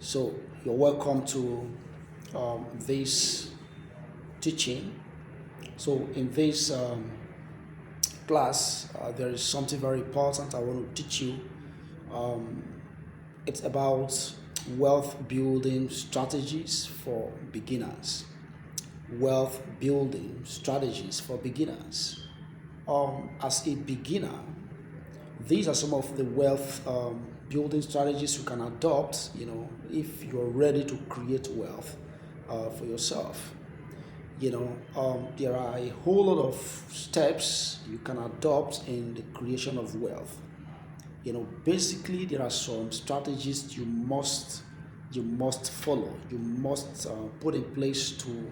So you're welcome to this teaching. So in this class, there is something very important I want to teach you. Um, it's about wealth building strategies for beginners. Wealth building strategies for beginners. As a beginner, these are some of the wealth building strategies you can adopt, if you're ready to create wealth for yourself. There are a whole lot of steps you can adopt in the creation of wealth. Basically, there are some strategies you must follow, you must put in place to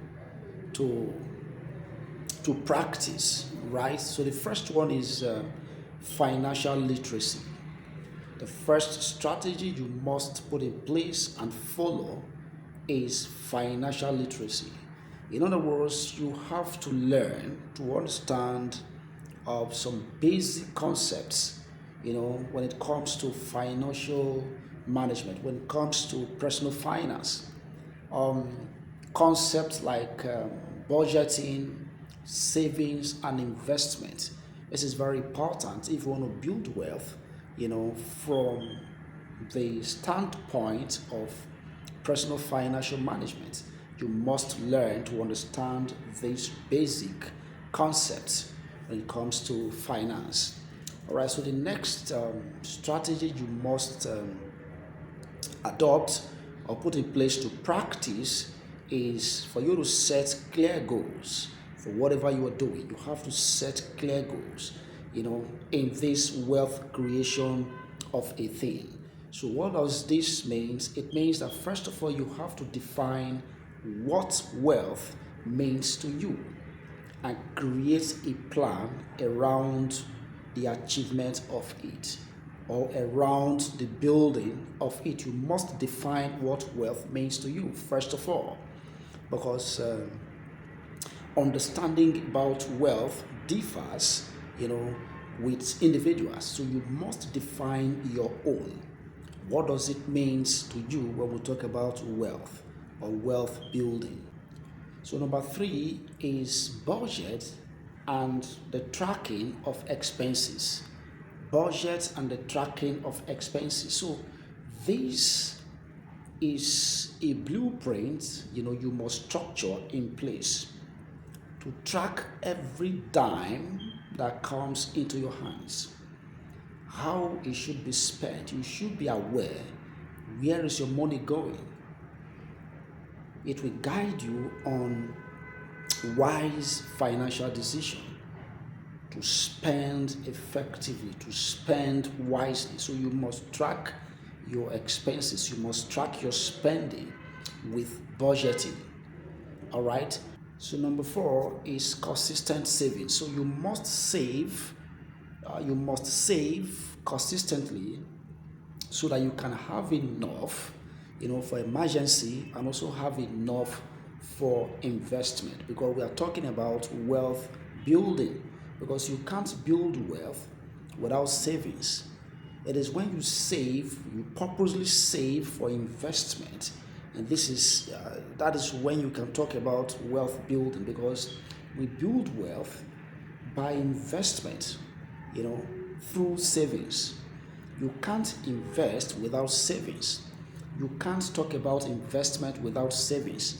to practice, right? So the first one is financial literacy. The first strategy you must put in place and follow is financial literacy. In other words, you have to learn to understand some basic concepts, when it comes to financial management, when it comes to personal finance. Um, Concepts like budgeting, savings, and investment. This is very important if you want to build wealth, from the standpoint of personal financial management. You must learn to understand these basic concepts when it comes to finance. All right, so the next strategy you must adopt or put in place to practice is for you to set clear goals for whatever you are doing. You have to set clear goals, in this wealth creation of a thing. So, what does this mean? It means that first of all, you have to define what wealth means to you and create a plan around the achievement of it or around the building of it. You must define what wealth means to you, first of all, because understanding about wealth differs, with individuals. So you must define your own. What does it mean to you when we talk about wealth or wealth building? So number three is budget and the tracking of expenses. Budget and the tracking of expenses. So this is a blueprint, you must structure in place to track every dime that comes into your hands, how it should be spent. You should be aware, where is your money going. It will guide you on wise financial decision to spend effectively, to spend wisely. So you must track your expenses, you must track your spending with budgeting. All right. So number four is consistent saving. So you must save consistently so that you can have enough, for emergency, and also have enough for investment, because we are talking about wealth building, because you can't build wealth without savings. It is when you save, you purposely save for investment, and that is when you can talk about wealth building, because we build wealth by investment, you know, through savings. You can't invest without savings. You can't talk about investment without savings.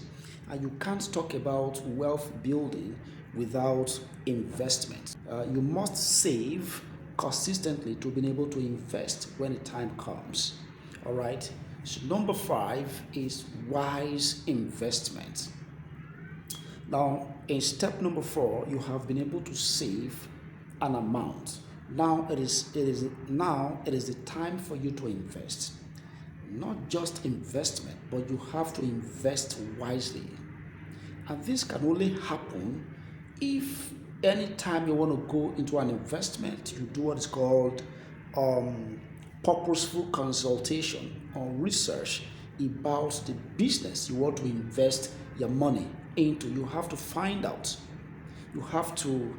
And you can't talk about wealth building without investment. You must save consistently to be able to invest when the time comes. All right. So number five is wise investment. Now, in step number four, you have been able to save an amount. Now it is the time for you to invest. Not just investment, but you have to invest wisely. And this can only happen if anytime you want to go into an investment, you do what is called um, purposeful consultation or research about the business you want to invest your money into. You have to find out. You have to,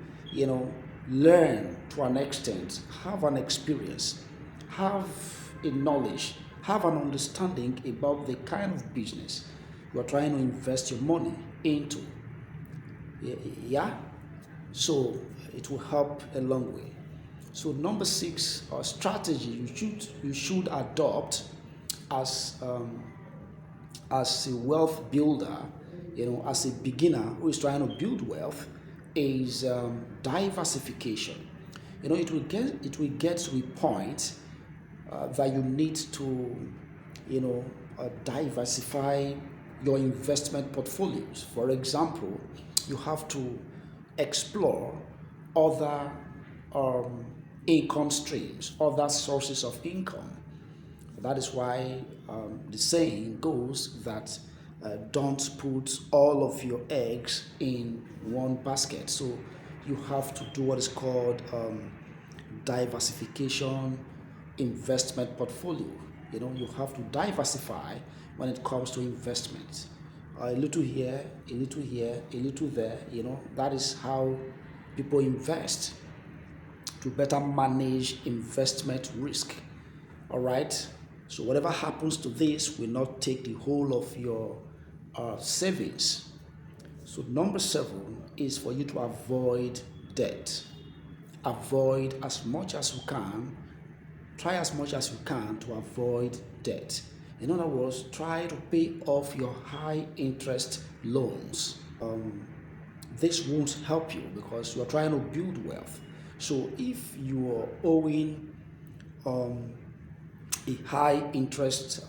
learn to an extent, have an experience, have a knowledge have an understanding about the kind of business you are trying to invest your money into. Yeah, so it will help a long way. So number six, strategy you should adopt as as a wealth builder, as a beginner who is trying to build wealth, is diversification. It will get to a point that you need to, diversify your investment portfolios. For example, you have to explore other um, income streams, other sources of income. That is why the saying goes that don't put all of your eggs in one basket. So you have to do what is called diversification investment portfolio. You have to diversify when it comes to investment. A little here, a little here, a little there. That is how people invest to better manage investment risk. All right. So whatever happens to this will not take the whole of your savings. So number seven is for you to avoid debt. Avoid as much as you can. Try as much as you can to avoid debt. In other words, try to pay off your high interest loans. This won't help you because you are trying to build wealth. So if you are owing um, a high interest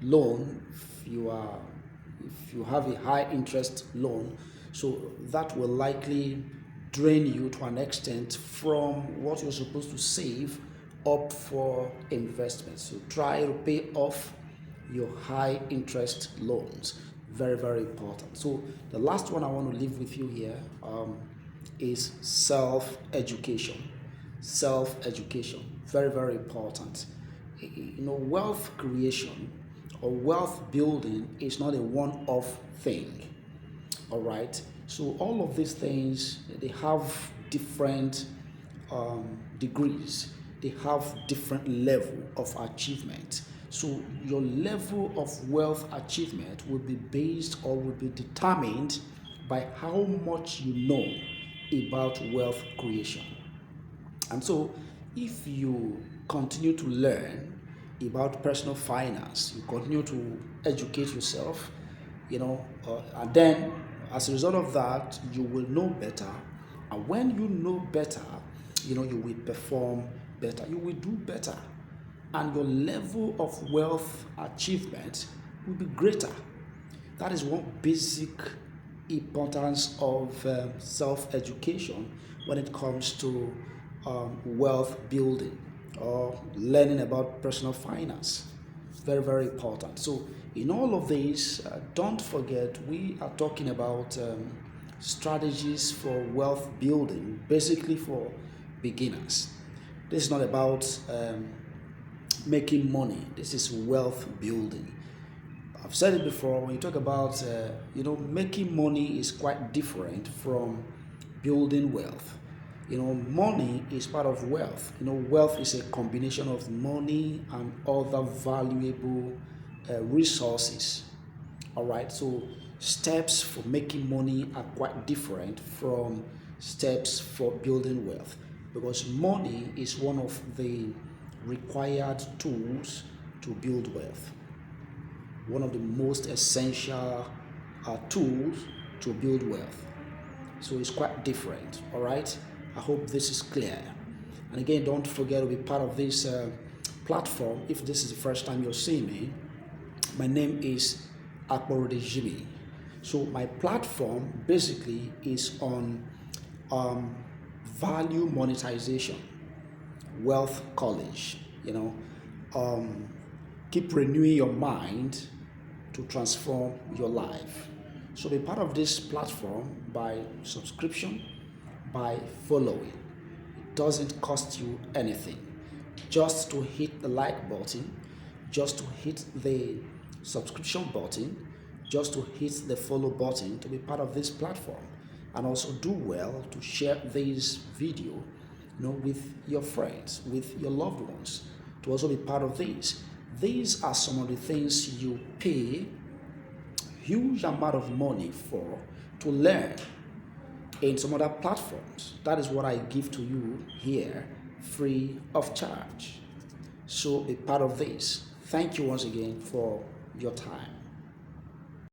loan, if you have a high interest loan, so that will likely drain you to an extent from what you're supposed to save up for investment. So try to pay off your high interest loans. Very, very important. So the last one I want to leave with you here is self education. Self education. Very, very important. Wealth creation or wealth building is not a one off thing. All right. So all of these things, they have different degrees. They have different level of achievement. So your level of wealth achievement will be based or will be determined by how much you know about wealth creation. And so, if you continue to learn about personal finance, you continue to educate yourself, and then as a result of that, you will know better. And when you know better, you will perform better, you will do better, and your level of wealth achievement will be greater. That is one basic importance of self education when it comes to wealth building or learning about personal finance. Very, very important. So, in all of these, don't forget we are talking about strategies for wealth building, basically for beginners. This is not about making money, this is wealth building. I've said it before. When you talk about, making money is quite different from building wealth. Money is part of wealth. Wealth is a combination of money and other valuable resources. All right. So steps for making money are quite different from steps for building wealth because money is one of the required tools to build wealth, one of the most essential tools to build wealth. So it's quite different. All right. I hope this is clear. And again, don't forget to be part of this platform. If this is the first time you're seeing me, my name is Akborode Jimmy. So my platform basically is on value monetization, wealth college. Um, keep renewing your mind to transform your life. So be part of this platform by subscription, by following. It doesn't cost you anything. Just to hit the like button, just to hit the subscription button, just to hit the follow button to be part of this platform. And also do well to share this video with your friends, with your loved ones, to also be part of this. These are some of the things you pay huge amount of money for to learn in some other platforms. That is what I give to you here free of charge. So a part of this. Thank you once again for your time.